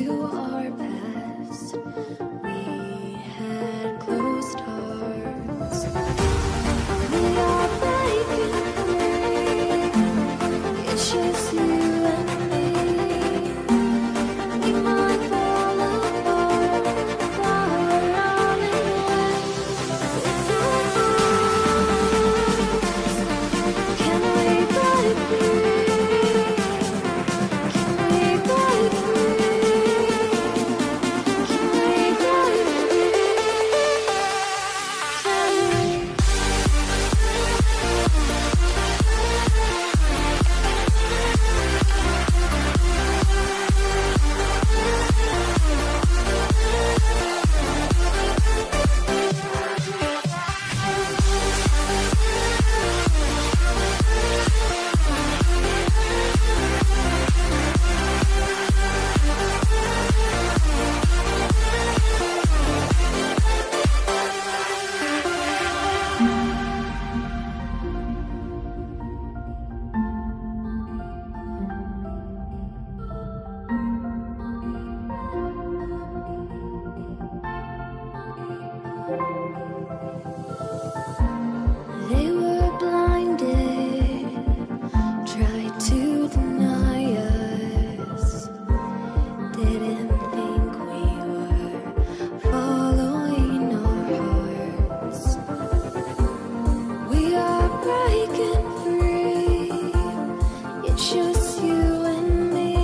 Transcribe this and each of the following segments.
our past. We had closed hearts. We are breaking free. It's just you and me. We might fall apart, but we're running away with your arms. Can we break free? Can we break free? Can we break free? Can we? They were blinded, tried to deny us, didn't think we were following our hearts. We are breaking free, it's just you and me.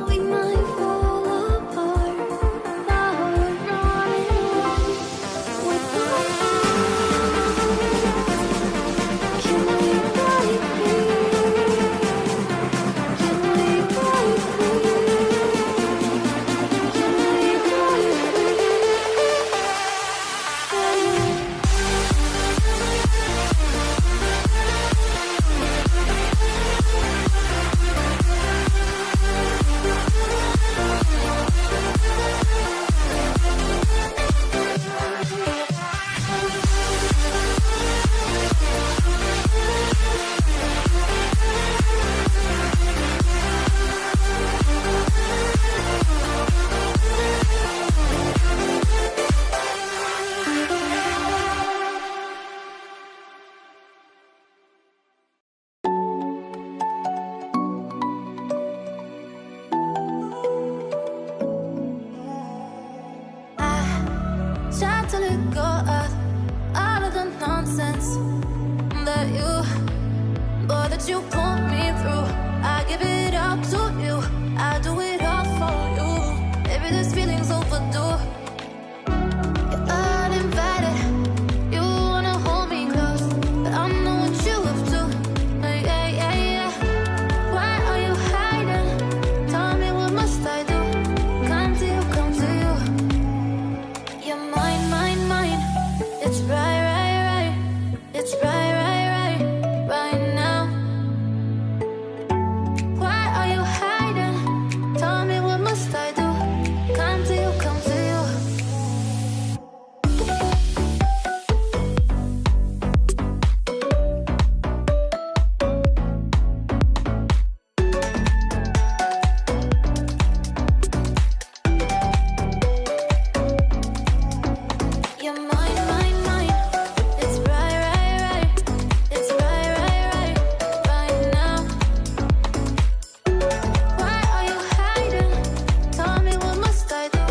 We might fall apart, now we're running away with our Can we break free? Can we break free? Can we break free? Can we? Tried to let go of all of the nonsense that you put me through. I give it up to you, I do it all for you. Maybe this feeling's overdue. You're uninvited, you wanna hold me close, but I know what you have to. Yeah, yeah, yeah. Why are you hiding? Tell me, what must I do? Come to you, come to you. You're mine, mine, mine. It's right, right, right. It's right, right, right, right now. Why are you hiding? Tell me, what must I do? Come to you, come to you. You're mine.